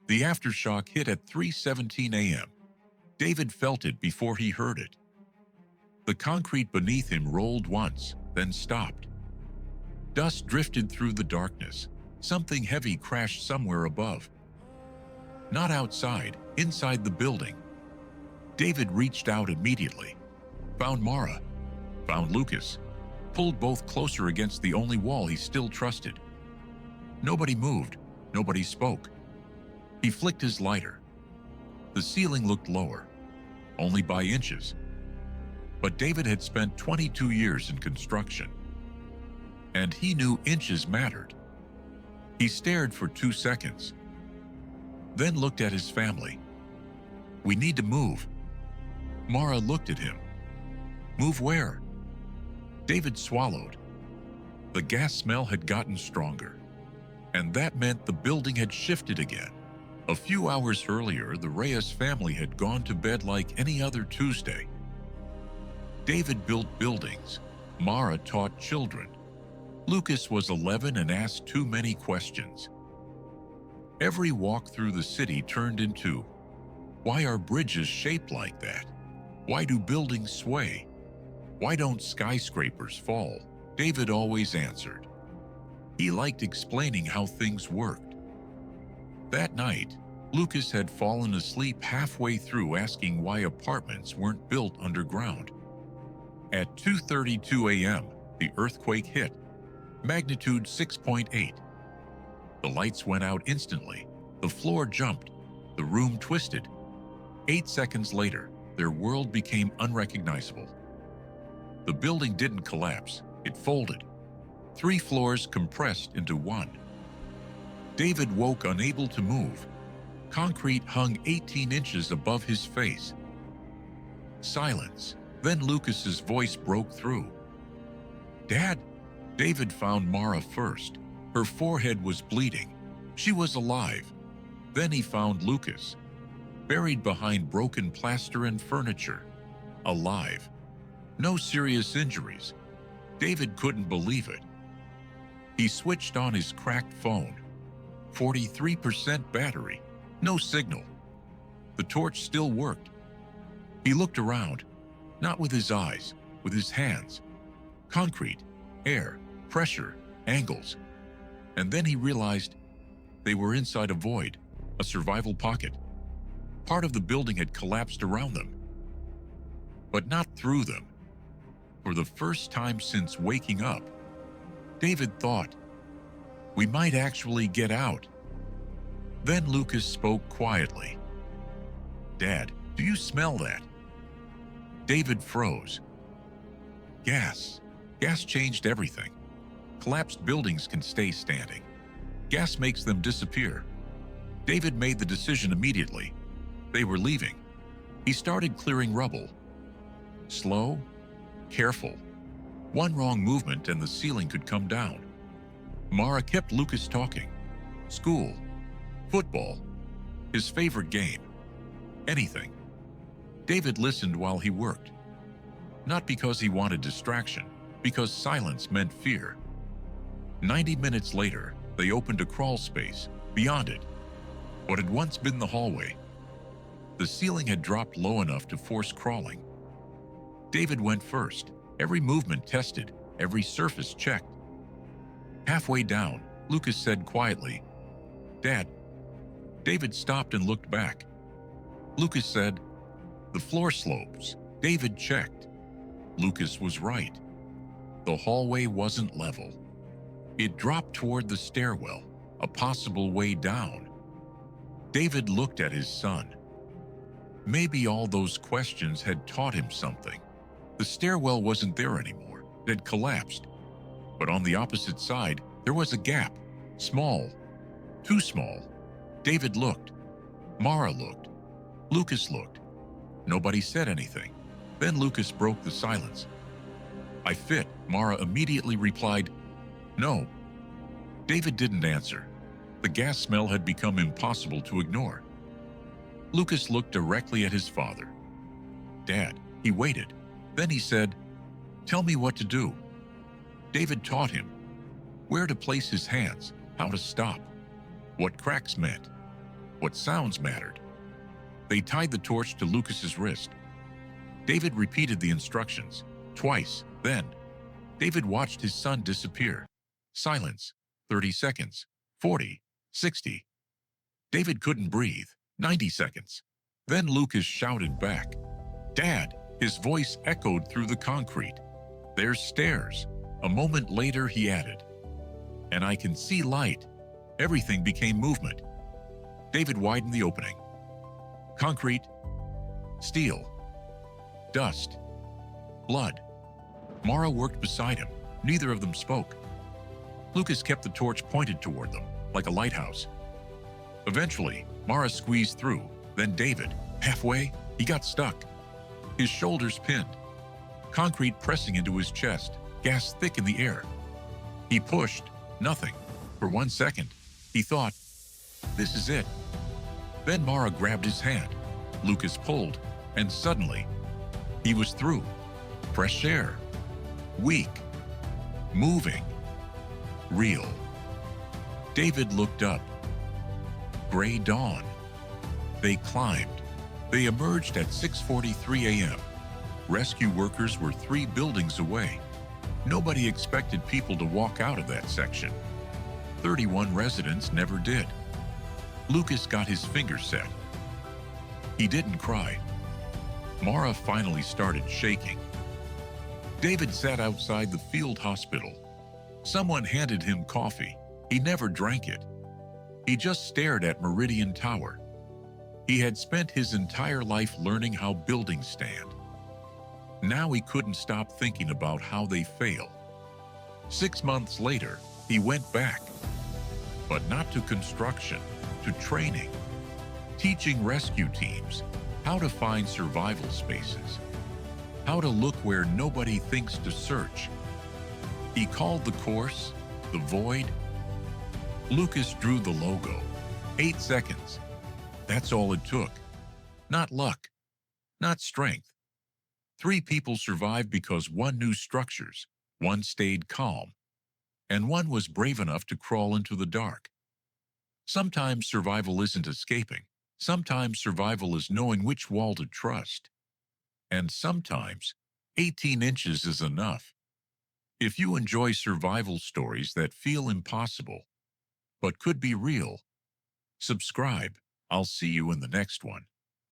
The aftershock hit at 3:17 a.m. David felt it before he heard it. The concrete beneath him rolled once, then stopped. Dust drifted through the darkness. Something heavy crashed somewhere above. Not outside, inside the building. David reached out immediately. Found Mara. Found Lucas. Pulled both closer against the only wall he still trusted. Nobody moved. Nobody spoke. He flicked his lighter. The ceiling looked lower, only by inches. But David had spent 22 years in construction, and he knew inches mattered. He stared for 2 seconds, then looked at his family. "We need to move." Mara looked at him. "Move where?" David swallowed. The gas smell had gotten stronger, and that meant the building had shifted again. A few hours earlier, the Reyes family had gone to bed like any other Tuesday. David built buildings. Mara taught children. Lucas was 11 and asked too many questions. Every walk through the city turned into, why are bridges shaped like that? Why do buildings sway? Why don't skyscrapers fall? David always answered. He liked explaining how things worked. That night, Lucas had fallen asleep halfway through asking why apartments weren't built underground. At 2:32 a.m., the earthquake hit, magnitude 6.8. The lights went out instantly. The floor jumped. The room twisted. 8 seconds later, their world became unrecognizable. The building didn't collapse. It folded. 3 floors compressed into one. David woke unable to move. Concrete hung 18 inches above his face. Silence. Then Lucas's voice broke through. "Dad?" David found Mara first. Her forehead was bleeding. She was alive. Then he found Lucas, buried behind broken plaster and furniture. Alive. No serious injuries. David couldn't believe it. He switched on his cracked phone. 43% battery. No signal. The torch still worked. He looked around, not with his eyes, with his hands. Concrete, air, pressure, angles. And then he realized they were inside a void, a survival pocket. Part of the building had collapsed around them, but not through them. For the first time since waking up, David thought, we might actually get out. Then Lucas spoke quietly. "Dad, do you smell that?" David froze. Gas. Gas changed everything. Collapsed buildings can stay standing. Gas makes them disappear. David made the decision immediately. They were leaving. He started clearing rubble. Slow, careful. One wrong movement and the ceiling could come down. Mara kept Lucas talking. School, football, his favorite game, anything. David listened while he worked. Not because he wanted distraction, because silence meant fear. 90 minutes later, they opened a crawl space. Beyond it, what had once been the hallway. The ceiling had dropped low enough to force crawling. David went first. Every movement tested, every surface checked. Halfway down, Lucas said quietly, "Dad." David stopped and looked back. Lucas said, "The floor slopes." David checked. Lucas was right. The hallway wasn't level. It dropped toward the stairwell, a possible way down. David looked at his son. Maybe all those questions had taught him something. The stairwell wasn't there anymore. It had collapsed. But on the opposite side, there was a gap. Small. Too small. David looked. Mara looked. Lucas looked. Nobody said anything. Then Lucas broke the silence. "I fit." Mara immediately replied, "No." David didn't answer. The gas smell had become impossible to ignore. Lucas looked directly at his father. "Dad." He waited. Then he said, "Tell me what to do." David taught him where to place his hands, how to stop, what cracks meant. what sounds mattered. They tied the torch to Lucas's wrist. David repeated the instructions, twice. Then, David watched his son disappear. Silence. 30 seconds. 40. 60. David couldn't breathe. 90 seconds. Then Lucas shouted back, "Dad!" His voice echoed through the concrete. "There's stairs." A moment later, he added, "And I can see light." Everything became movement. David widened the opening. Concrete, steel, dust, blood. Mara worked beside him. Neither of them spoke. Lucas kept the torch pointed toward them, like a lighthouse. Eventually, Mara squeezed through. Then David, halfway, he got stuck. His shoulders pinned, concrete pressing into his chest, gas thick in the air. He pushed, nothing. For 1 second, he thought, "This is it." Then Mara grabbed his hand. Lucas pulled, and suddenly, he was through. Fresh air. Weak. Moving. Real. David looked up. Gray dawn. They climbed. They emerged at 6:43 a.m. Rescue workers were 3 buildings away. Nobody expected people to walk out of that section. 31 residents never did. Lucas got his finger set. He didn't cry. Mara finally started shaking. David sat outside the field hospital. Someone handed him coffee. He never drank it. He just stared at Meridian Tower. He had spent his entire life learning how buildings stand. Now he couldn't stop thinking about how they fail. 6 months later, he went back. But not to construction, to training. Teaching rescue teams how to find survival spaces. How to look where nobody thinks to search. He called the course The Void. Lucas drew the logo. 8 seconds. That's all it took. Not luck. Not strength. 3 people survived because one knew structures, one stayed calm, and one was brave enough to crawl into the dark. Sometimes survival isn't escaping. Sometimes survival is knowing which wall to trust. And sometimes 18 inches is enough. If you enjoy survival stories that feel impossible, but could be real, subscribe. I'll see you in the next one.